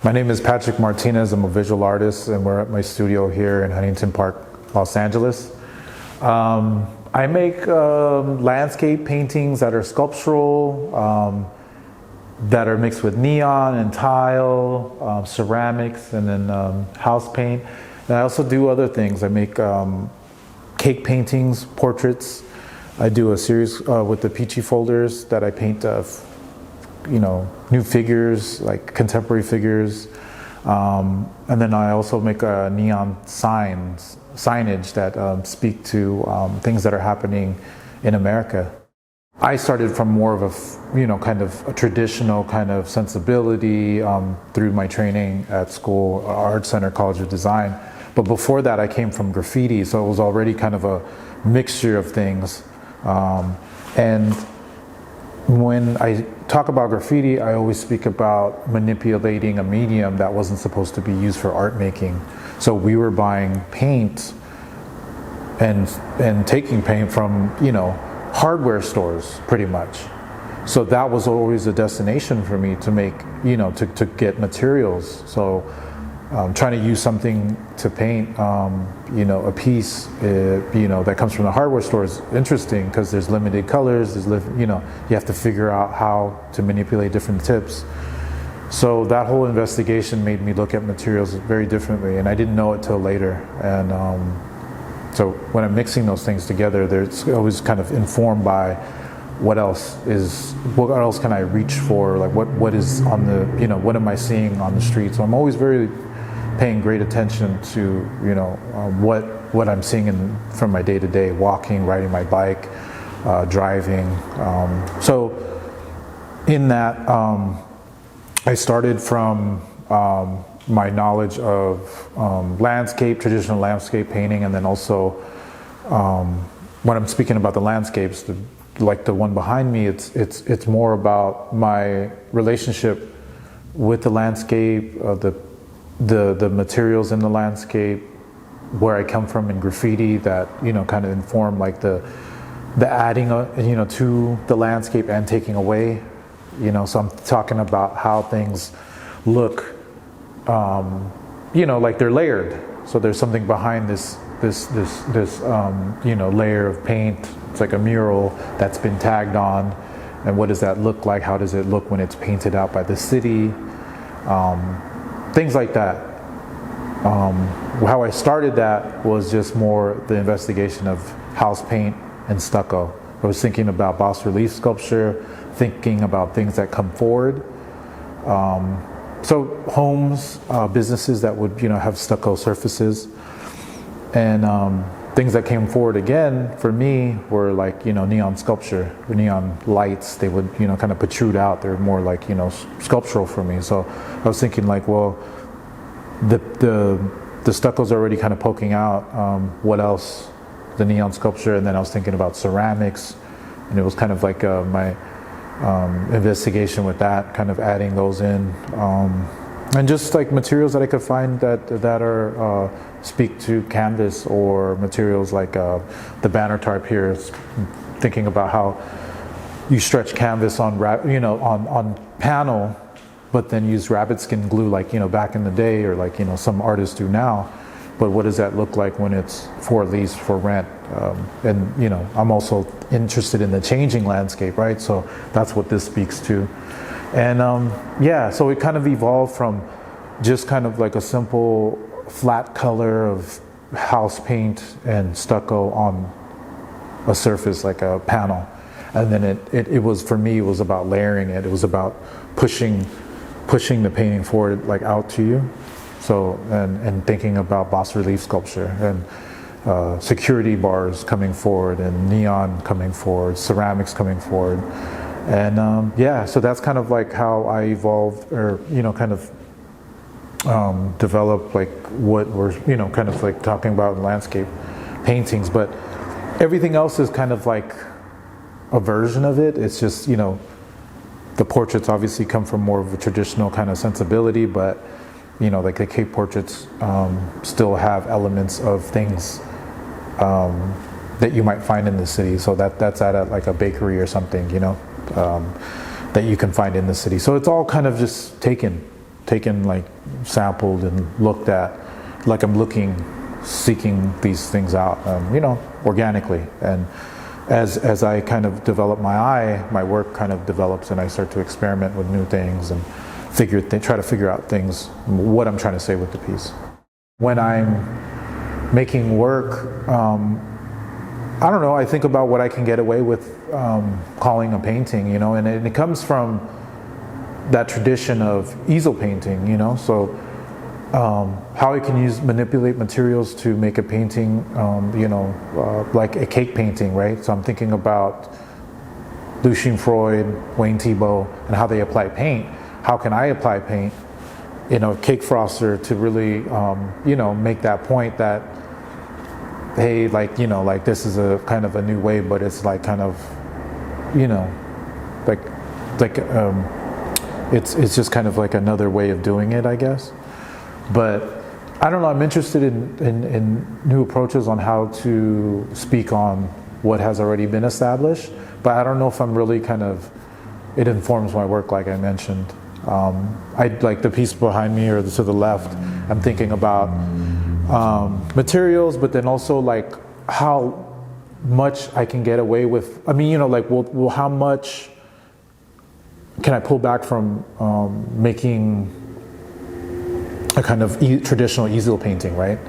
My name is Patrick Martinez. I'm a visual artist, and we're at my studio here in Huntington Park, Los Angeles. I make landscape paintings that are sculptural, that are mixed with neon and tile, ceramics, and then house paint. And I also do other things. I make cake paintings, portraits. I do a series with the Peachy folders that I paint new figures, like contemporary figures. And then I also make neon signage that speak to things that are happening in America. I started from more of a, kind of a traditional kind of sensibility through my training at school, Art Center, College of Design. But before that, I came from graffiti, so it was already kind of a mixture of things. And when I talk about graffiti, I always speak about manipulating a medium that wasn't supposed to be used for art making. So we were buying paint and taking paint from, hardware stores pretty much. So that was always a destination for me to make, to get materials. So trying to use something to paint, a piece, that comes from the hardware store is interesting because there's limited colors. You have to figure out how to manipulate different tips. So that whole investigation made me look at materials very differently, and I didn't know it till later. And so when I'm mixing those things together, it's always kind of informed by what else can I reach for? Like what is on the, what am I seeing on the street? So I'm always very paying great attention to what I'm seeing from my day-to-day, walking, riding my bike, driving. So in that, I started from my knowledge of traditional landscape painting, and then also when I'm speaking about the landscapes, like the one behind me, it's more about my relationship with the landscape, the materials in the landscape, where I come from in graffiti that kind of inform like the adding to the landscape and taking away, so I'm talking about how things look, like they're layered. So there's something behind this layer of paint. It's like a mural that's been tagged on, and what does that look like? How does it look when it's painted out by the city? Things like that. How I started that was just more the investigation of house paint and stucco. I was thinking about bas relief sculpture, thinking about things that come forward. So homes, businesses that would have stucco surfaces, and things that came forward again for me were like neon sculpture, neon lights. They would kind of protrude out. They're more like sculptural for me. So I was thinking like, well, the stucco's already kind of poking out. What else? The neon sculpture, and then I was thinking about ceramics, and it was kind of like my investigation with that, kind of adding those in, and just like materials that I could find that are speak to canvas, or materials like the banner tarp here. Is thinking about how you stretch canvas on on panel, but then use rabbit skin glue like back in the day, or like some artists do now. But what does that look like when it's for lease, for rent? And I'm also interested in the changing landscape, right? So that's what this speaks to. And so it kind of evolved from just kind of like a simple flat color of house paint and stucco on a surface like a panel. And then it was, for me, it was about layering it. It was about pushing the painting forward, like out to you. So, and thinking about bas relief sculpture, and security bars coming forward, and neon coming forward, ceramics coming forward. And so that's kind of like how I evolved, or kind of developed like what we're kind of like talking about in landscape paintings. But everything else is kind of like a version of it. It's just the portraits obviously come from more of a traditional kind of sensibility, but like the cake portraits still have elements of things that you might find in the city. So that's at like a bakery or something, that you can find in the city. So it's all kind of just taken taken, like sampled and looked at, like I'm seeking these things out, organically. And as I kind of develop my eye, my work kind of develops, and I start to experiment with new things and try to figure out things, what I'm trying to say with the piece. When I'm making work, I don't know, I think about what I can get away with calling a painting, and it comes from that tradition of easel painting, so how I can manipulate materials to make a painting, like a cake painting, right? So I'm thinking about Lucien Freud, Wayne Thiebaud, and how they apply paint. How can I apply paint in a cake froster to really, make that point that, hey, like this is a kind of a new way, but it's like kind of, it's just kind of like another way of doing it, I guess. But I don't know, I'm interested in new approaches on how to speak on what has already been established, but I don't know if I'm really it informs my work, like I mentioned. I like the piece behind me or to the left, I'm thinking about materials, but then also like how much I can get away with, well, how much can I pull back from making a kind of traditional easel painting, right?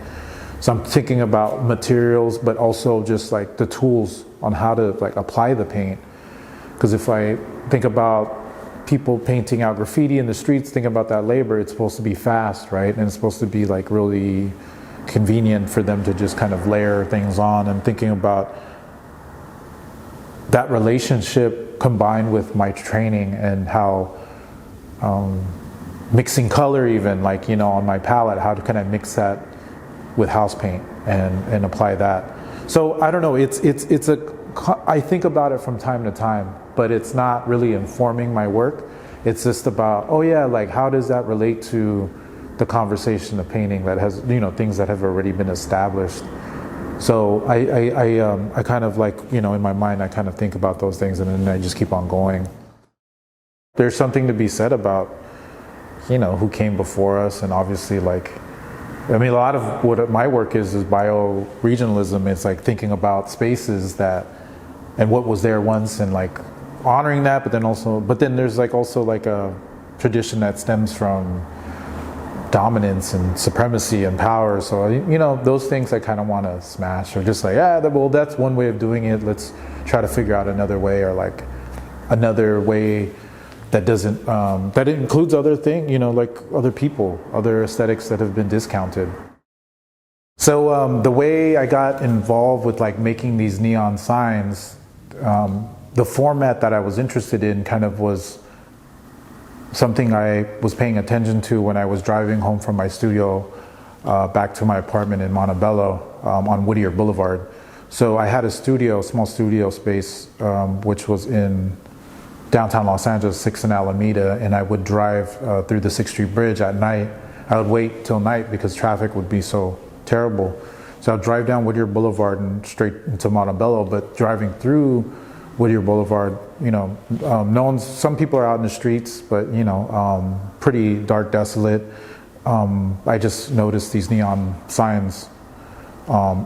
So I'm thinking about materials, but also just like the tools on how to like apply the paint. Because if I think about people painting out graffiti in the streets, think about that labor, it's supposed to be fast, right? And it's supposed to be like really convenient for them to just kind of layer things on. I'm thinking about that relationship combined with my training and how mixing color, even like on my palette, how can I mix that with house paint and apply that? So I don't know, I think about it from time to time, but it's not really informing my work. It's just about, oh yeah, like how does that relate to the conversation of painting that has, things that have already been established. So I kind of like, in my mind, I kind of think about those things and then I just keep on going. There's something to be said about, who came before us, and obviously a lot of what my work is bioregionalism. It's like thinking about spaces and what was there once and like honoring that, but then there's also a tradition that stems from dominance and supremacy and power. So those things I kind of want to smash, or just like, well, that's one way of doing it, let's try to figure out another way, or like another way that doesn't that includes other things, like other people, other aesthetics that have been discounted. So the way I got involved with like making these neon signs, the format that I was interested in kind of was something I was paying attention to when I was driving home from my studio back to my apartment in Montebello on Whittier Boulevard. So I had a small studio space, which was in downtown Los Angeles, 6th and Alameda, and I would drive through the 6th Street Bridge at night. I would wait till night because traffic would be so terrible. So I'd drive down Whittier Boulevard and straight into Montebello, but driving through Whittier Boulevard, some people are out in the streets, but pretty dark, desolate. I just noticed these neon signs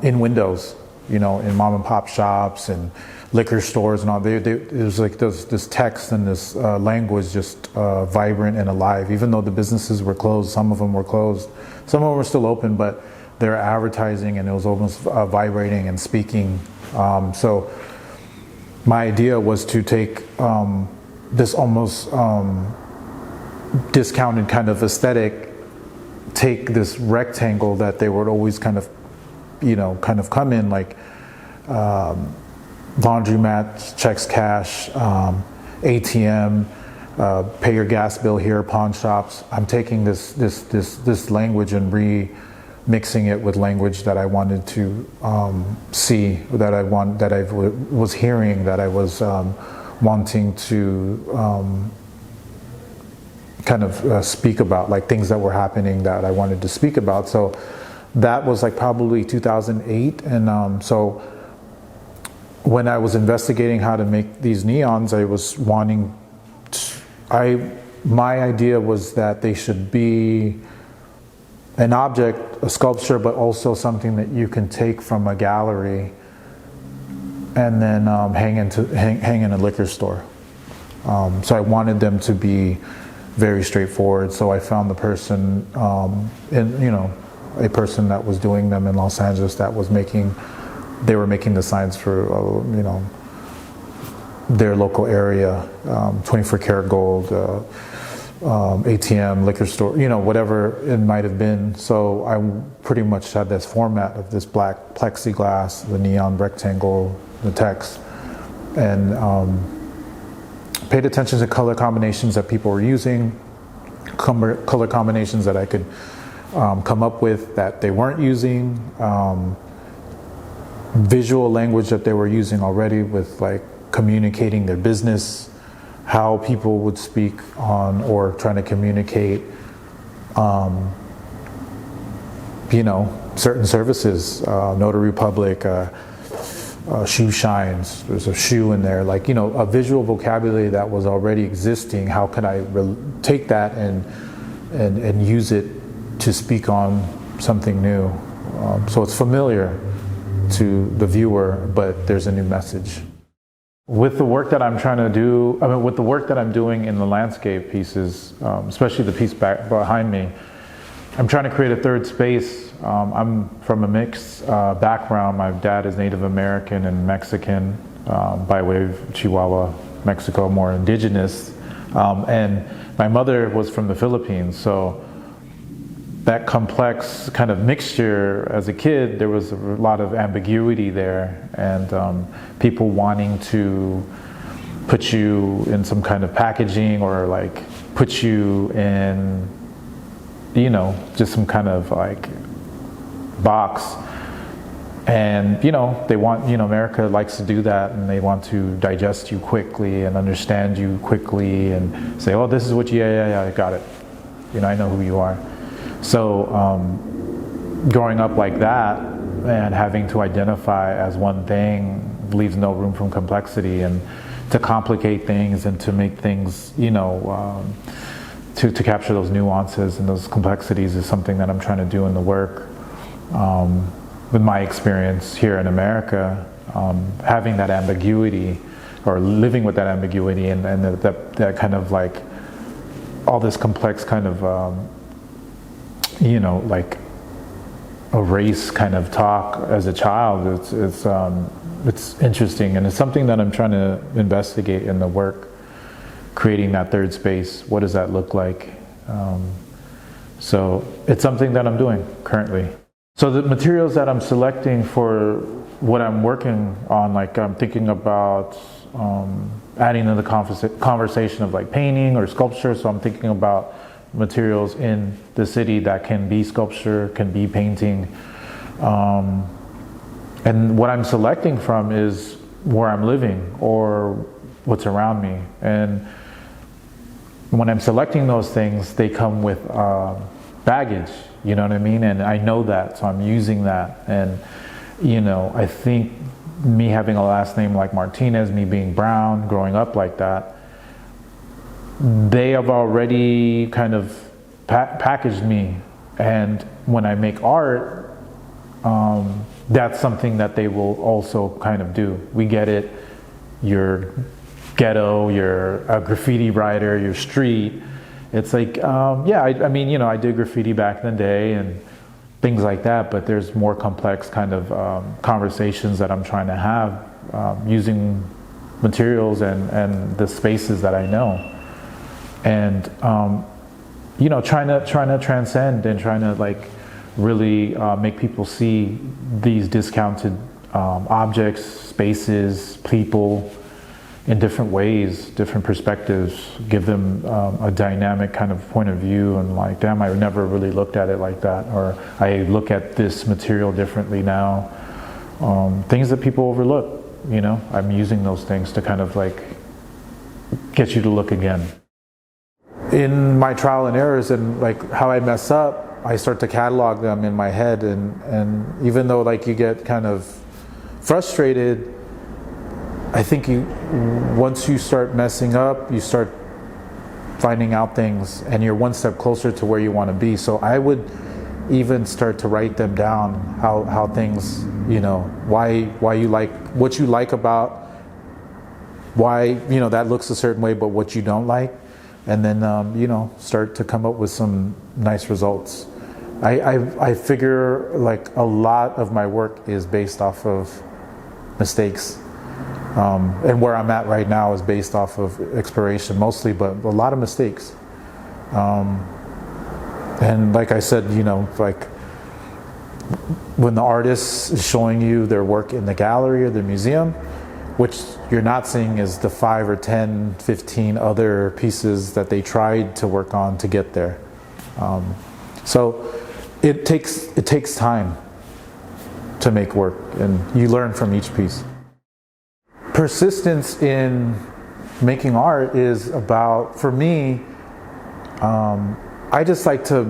in windows, in mom and pop shops and liquor stores and all. It was like this text and this language just vibrant and alive. Even though the businesses were closed, some of them were closed, some of them were still open, but they're advertising and it was almost vibrating and speaking. So my idea was to take this almost discounted kind of aesthetic, take this rectangle that they would always kind of come in, like laundromat, checks cash, ATM, pay your gas bill here, pawn shops. I'm taking this language and remixing it with language that I wanted to see, that I was hearing, that I was wanting to kind of speak about, like things that were happening that I wanted to speak about. So that was like probably 2008, and so when I was investigating how to make these neons, I was wanting to, my idea was that they should be an object, a sculpture, but also something that you can take from a gallery and then hang in a liquor store. So I wanted them to be very straightforward. So I found the person, a person that was doing them in Los Angeles that was they were making the signs for, their local area, 24 karat gold, ATM, liquor store, whatever it might have been. So I pretty much had this format of this black plexiglass, the neon rectangle, the text, and paid attention to color combinations that people were using, color combinations that I could come up with that they weren't using, visual language that they were using already with like communicating their business, how people would speak on or trying to communicate, certain services, notary public, shoe shines, there's a shoe in there, like, a visual vocabulary that was already existing. How could I take that and use it to speak on something new? So it's familiar to the viewer, but there's a new message. With the work that I'm trying to do, with the work that I'm doing in the landscape pieces, especially the piece behind me, I'm trying to create a third space. I'm from a mixed background. My dad is Native American and Mexican, by way of Chihuahua, Mexico, more indigenous. And my mother was from the Philippines, so that complex kind of mixture as a kid, there was a lot of ambiguity there, and people wanting to put you in some kind of packaging or like put you in, just some kind of like box. And they want, America likes to do that, and they want to digest you quickly and understand you quickly and say, oh, this is what yeah, I got it. I know who you are. So growing up like that and having to identify as one thing leaves no room for complexity, and to complicate things and to make things, to capture those nuances and those complexities is something that I'm trying to do in the work. With my experience here in America, having that ambiguity or living with that ambiguity and that kind of like all this complex kind of like a race kind of talk as a child, it's interesting, and it's something that I'm trying to investigate in the work, creating that third space. What does that look like? So it's something that I'm doing currently. So the materials that I'm selecting for what I'm working on, like I'm thinking about adding to the conversation of like painting or sculpture. So I'm thinking about materials in the city that can be sculpture, can be painting. And what I'm selecting from is where I'm living or what's around me. And when I'm selecting those things, they come with baggage, you know what I mean? And I know that, so I'm using that. And, I think me having a last name like Martinez, me being brown, growing up like that, they have already kind of packaged me. And when I make art, that's something that they will also kind of do. We get it, you're ghetto, you're a graffiti writer, you're street. It's like, I did graffiti back in the day and things like that, but there's more complex kind of conversations that I'm trying to have using materials and the spaces that I know. And, trying to transcend and trying to like really make people see these discounted objects, spaces, people in different ways, different perspectives, give them a dynamic kind of point of view, and like, damn, I never really looked at it like that, or I look at this material differently now. Things that people overlook, I'm using those things to kind of like get you to look again. In my trial and errors and like how I mess up, I start to catalog them in my head, and even though like you get kind of frustrated, I think once you start messing up, you start finding out things, and you're one step closer to where you want to be. So I would even start to write them down, how things, you know, why you like, what you like about, why, you know, that looks a certain way, but what you don't like, and then you know, start to come up with some nice results. I figure like a lot of my work is based off of mistakes, and where I'm at right now is based off of exploration mostly, but a lot of mistakes. And like I said, you know, like when the artist is showing you their work in the gallery or the museum, which you're not seeing is the 5 or 10, 15 other pieces that they tried to work on to get there. So it takes time to make work, and you learn from each piece. Persistence in making art is about, for me, I just like to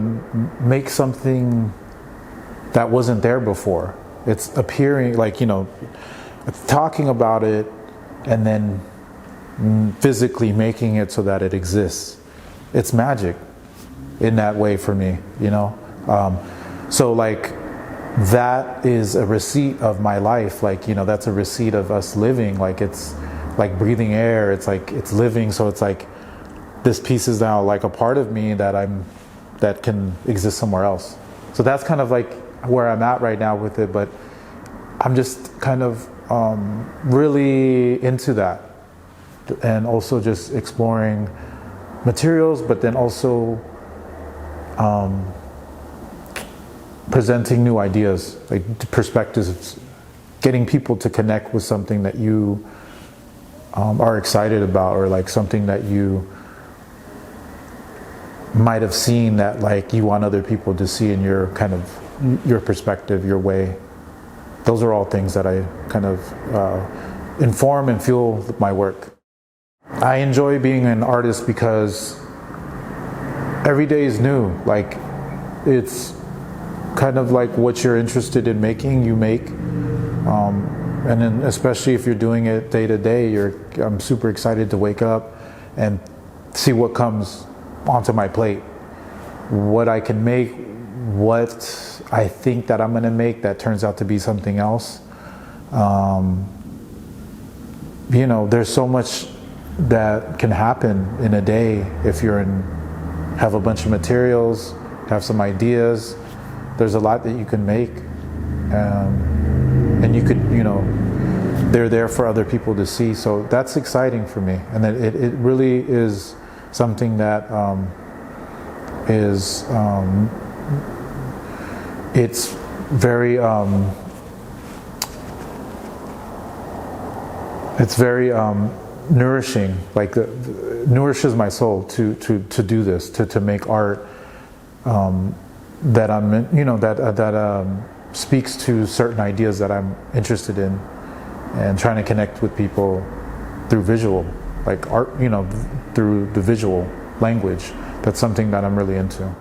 make something that wasn't there before. It's appearing, like, you know, talking about it and then physically making it so that it exists. It's magic in that way for me, you know. So like that is a receipt of my life. Like, you know, that's a receipt of us living. Like, it's like breathing air. It's like it's living. So it's like this piece is now like a part of me that can exist somewhere else. So that's kind of like where I'm at right now with it. But I'm just kind of really into that, and also just exploring materials, but then also presenting new ideas, like perspectives, getting people to connect with something that you are excited about, or like something that you might have seen that like you want other people to see in your kind of your perspective, your way. Those are all things that I kind of inform and fuel my work. I enjoy being an artist because every day is new. Like, it's kind of like what you're interested in making, you make. And then especially if you're doing it day to day, I'm super excited to wake up and see what comes onto my plate, what I can make, what I think that I'm going to make that turns out to be something else. You know, there's so much that can happen in a day if have a bunch of materials, have some ideas. There's a lot that you can make, and you could, you know, they're there for other people to see. So that's exciting for me, and that it really is something that is it's very nourishing. Like nourishes my soul to do this, to make art that I'm, you know, that speaks to certain ideas that I'm interested in, and trying to connect with people through visual, like art, you know, through the visual language. That's something that I'm really into.